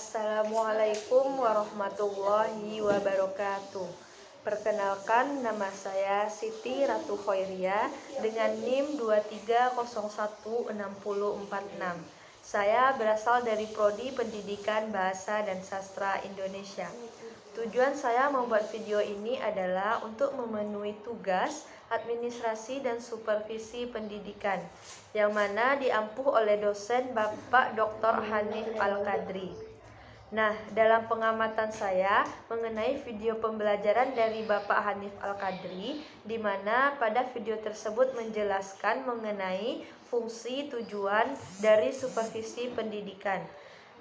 Assalamualaikum warahmatullahi wabarakatuh. Perkenalkan, nama saya Siti Ratu Khoiria dengan NIM 23016046. Saya berasal dari Prodi Pendidikan Bahasa dan Sastra Indonesia. Tujuan saya membuat video ini adalah untuk memenuhi tugas administrasi dan supervisi pendidikan yang mana diampuh oleh dosen Bapak Dr. Hanif Al-Qadri. Nah, dalam pengamatan saya mengenai video pembelajaran dari Bapak Hanif Al-Qadri, di mana pada video tersebut menjelaskan mengenai fungsi tujuan dari supervisi pendidikan.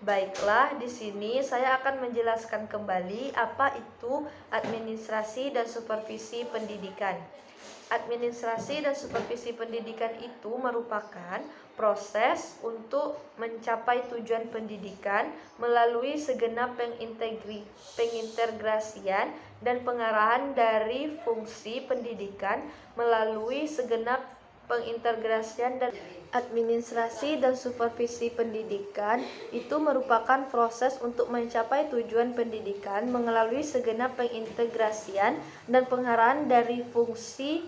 Baiklah, di sini saya akan menjelaskan kembali apa itu administrasi dan supervisi pendidikan. Administrasi dan supervisi pendidikan itu merupakan proses untuk mencapai tujuan pendidikan melalui segenap pengintegrasian dan pengarahan dari fungsi pendidikan melalui segenap pengintegrasian dan administrasi dan supervisi pendidikan itu merupakan proses untuk mencapai tujuan pendidikan melalui segenap pengintegrasian dan pengarahan dari fungsi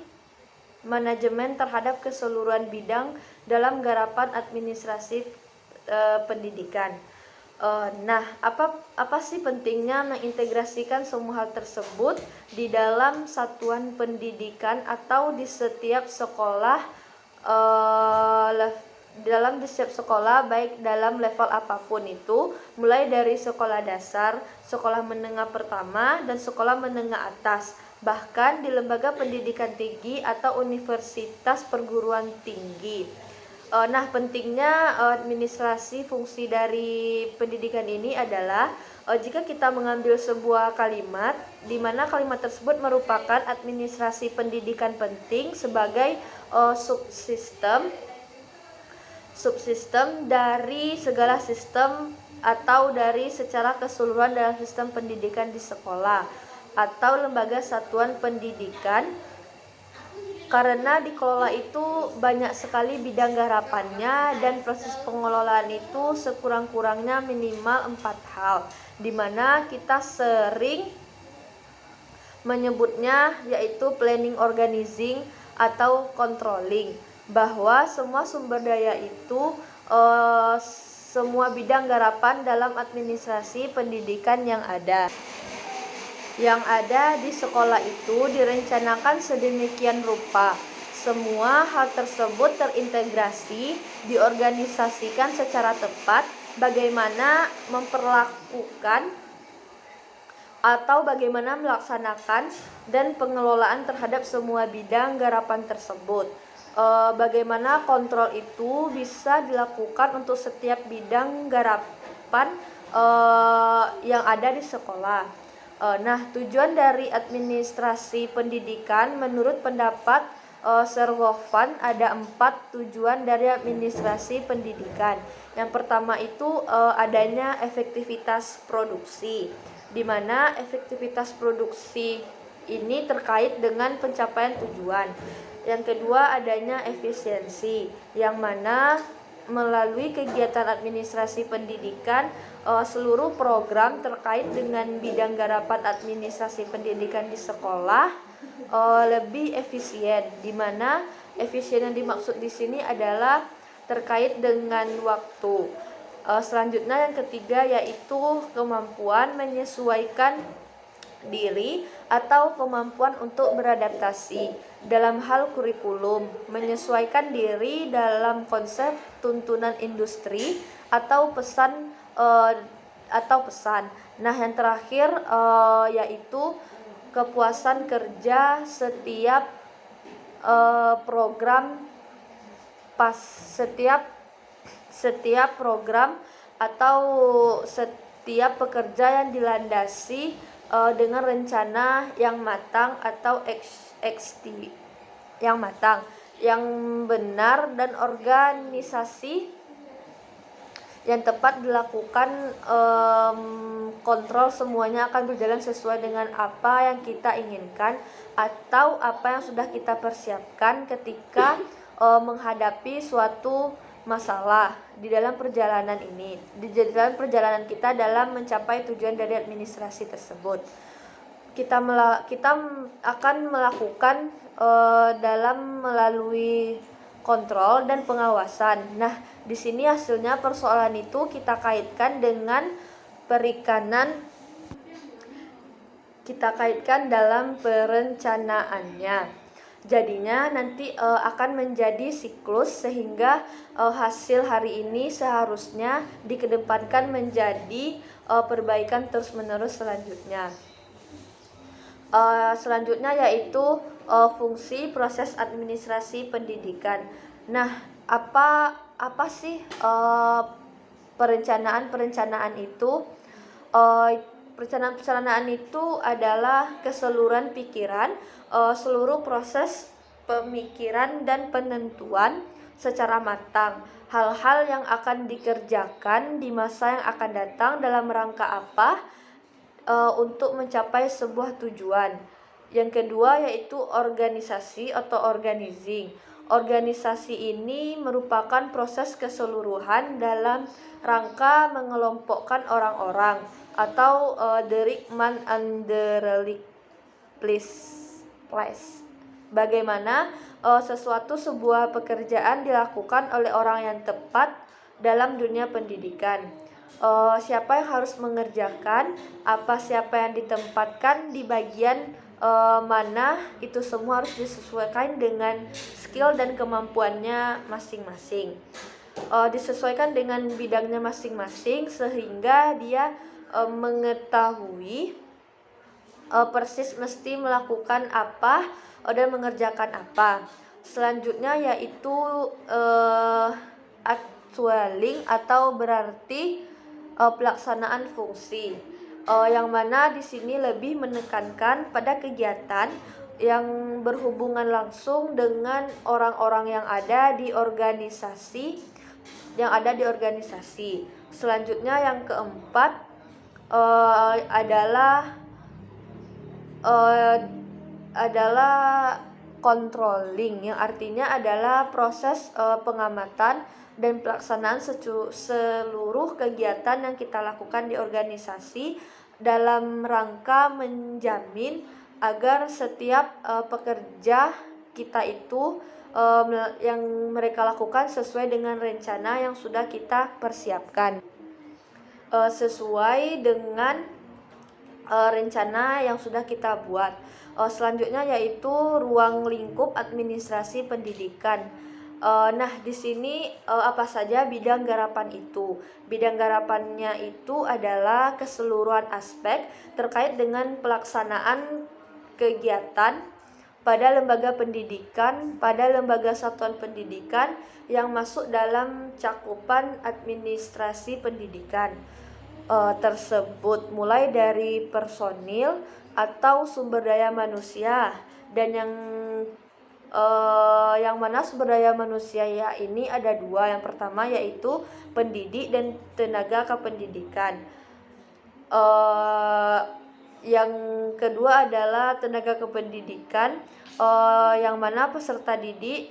manajemen terhadap keseluruhan bidang dalam garapan administrasi pendidikan. Nah, apa sih pentingnya mengintegrasikan semua hal tersebut di dalam satuan pendidikan atau di setiap sekolah, baik dalam level apapun itu, mulai dari sekolah dasar, sekolah menengah pertama, dan sekolah menengah atas, bahkan di lembaga pendidikan tinggi atau universitas perguruan tinggi. Nah, pentingnya administrasi fungsi dari pendidikan ini adalah jika kita mengambil sebuah kalimat di mana kalimat tersebut merupakan administrasi pendidikan penting sebagai subsistem dari segala sistem atau dari secara keseluruhan dalam sistem pendidikan di sekolah atau lembaga satuan pendidikan, karena dikelola itu banyak sekali bidang garapannya dan proses pengelolaan itu sekurang-kurangnya minimal 4 hal, di mana kita sering menyebutnya yaitu planning, organizing, atau controlling, bahwa semua sumber daya itu semua bidang garapan dalam administrasi pendidikan yang ada di sekolah itu direncanakan sedemikian rupa. Semua hal tersebut terintegrasi, diorganisasikan secara tepat, bagaimana memperlakukan atau bagaimana melaksanakan dan pengelolaan terhadap semua bidang garapan tersebut. Bagaimana kontrol itu bisa dilakukan untuk setiap bidang garapan yang ada di sekolah. Nah, tujuan dari administrasi pendidikan menurut pendapat Sergovan ada 4 tujuan dari administrasi pendidikan. Yang pertama itu adanya efektivitas produksi, di mana efektivitas produksi ini terkait dengan pencapaian tujuan. Yang kedua adanya efisiensi, yang mana melalui kegiatan administrasi pendidikan seluruh program terkait dengan bidang garapan administrasi pendidikan di sekolah lebih efisien, di mana efisien yang dimaksud di sini adalah terkait dengan waktu. Selanjutnya yang ketiga yaitu kemampuan menyesuaikan diri atau kemampuan untuk beradaptasi dalam hal kurikulum, menyesuaikan diri dalam konsep tuntunan industri atau pesan. Nah, yang terakhir yaitu kepuasan kerja setiap program atau setiap pekerja yang dilandasi dengan rencana yang matang atau yang benar, dan organisasi yang tepat dilakukan, kontrol semuanya akan berjalan sesuai dengan apa yang kita inginkan atau apa yang sudah kita persiapkan ketika menghadapi suatu masalah di dalam perjalanan ini, di dalam perjalanan kita dalam mencapai tujuan dari administrasi tersebut. Kita akan melakukan dalam melalui kontrol dan pengawasan. Nah, di sini hasilnya persoalan itu kita kaitkan dengan perikanan, kita kaitkan dalam perencanaannya. Jadinya nanti akan menjadi siklus sehingga hasil hari ini seharusnya dikedepankan menjadi perbaikan terus-menerus selanjutnya. Selanjutnya yaitu fungsi proses administrasi pendidikan. Nah, apa sih perencanaan itu? Perencanaan itu adalah keseluruhan pikiran, seluruh proses pemikiran dan penentuan secara matang hal-hal yang akan dikerjakan di masa yang akan datang dalam rangka apa, untuk mencapai sebuah tujuan. Yang kedua yaitu organisasi atau organizing. Organisasi ini merupakan proses keseluruhan dalam rangka mengelompokkan orang-orang atau the Rickman and the place. Bagaimana sebuah pekerjaan dilakukan oleh orang yang tepat dalam dunia pendidikan. Siapa yang harus mengerjakan, siapa yang ditempatkan di bagian mana, itu semua harus disesuaikan dengan skill dan kemampuannya masing-masing. Disesuaikan dengan bidangnya masing-masing sehingga dia mengetahui persis mesti melakukan apa dan mengerjakan apa. Selanjutnya yaitu actualing atau berarti pelaksanaan fungsi, yang mana di sini lebih menekankan pada kegiatan yang berhubungan langsung dengan orang-orang yang ada di organisasi, Selanjutnya yang keempat adalah controlling, yang artinya adalah proses pengamatan dan pelaksanaan seluruh kegiatan yang kita lakukan di organisasi dalam rangka menjamin agar setiap pekerja kita itu yang mereka lakukan sesuai dengan rencana yang sudah kita persiapkan, sesuai dengan rencana yang sudah kita buat. Selanjutnya yaitu ruang lingkup administrasi pendidikan. Nah, di sini apa saja bidang garapan itu? Bidang garapannya itu adalah keseluruhan aspek terkait dengan pelaksanaan kegiatan pada lembaga pendidikan, pada lembaga satuan pendidikan yang masuk dalam cakupan administrasi pendidikan tersebut, mulai dari personil atau sumber daya manusia, dan yang mana sumber daya manusia ya ini ada dua. Yang pertama yaitu pendidik dan tenaga kependidikan. Yang kedua adalah tenaga kependidikan, yang mana peserta didik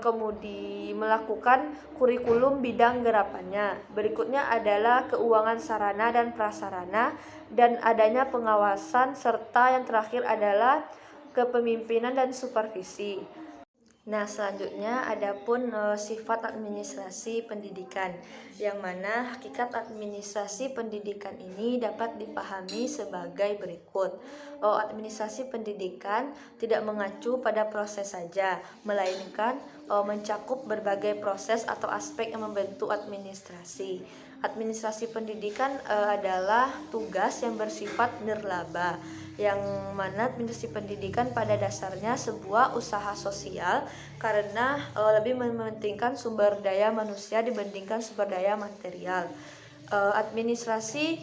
kemudian melakukan kurikulum bidang garapannya. Berikutnya adalah keuangan sarana dan prasarana dan adanya pengawasan, serta yang terakhir adalah kepemimpinan dan supervisi. Nah, selanjutnya adapun sifat administrasi pendidikan, yang mana hakikat administrasi pendidikan ini dapat dipahami sebagai berikut. Administrasi pendidikan tidak mengacu pada proses saja, melainkan mencakup berbagai proses atau aspek yang membentuk administrasi. Administrasi pendidikan adalah tugas yang bersifat nirlaba, yang mana administrasi pendidikan pada dasarnya sebuah usaha sosial karena lebih mementingkan sumber daya manusia dibandingkan sumber daya material. Administrasi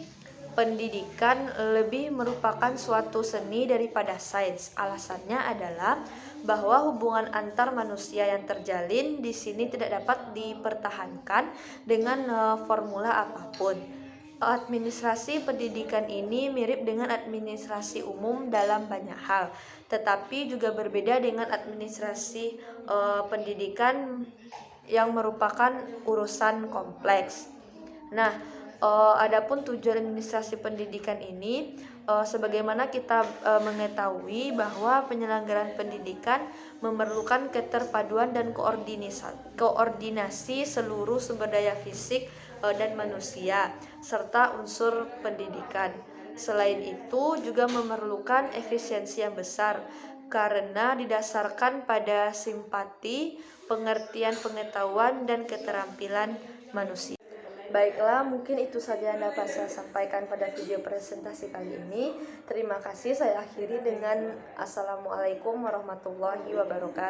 pendidikan lebih merupakan suatu seni daripada sains. Alasannya adalah bahwa hubungan antar manusia yang terjalin di sini tidak dapat dipertahankan dengan formula apapun. Administrasi pendidikan ini mirip dengan administrasi umum dalam banyak hal, tetapi juga berbeda dengan administrasi pendidikan yang merupakan urusan kompleks. Nah, adapun tujuan administrasi pendidikan ini, sebagaimana kita mengetahui bahwa penyelenggaraan pendidikan memerlukan keterpaduan dan koordinasi seluruh sumber daya fisik dan manusia serta unsur pendidikan. Selain itu juga memerlukan efisiensi yang besar karena didasarkan pada simpati, pengertian pengetahuan, dan keterampilan manusia. Baiklah, mungkin itu saja yang dapat saya sampaikan pada video presentasi kali ini. Terima kasih, saya akhiri dengan Assalamualaikum warahmatullahi wabarakatuh.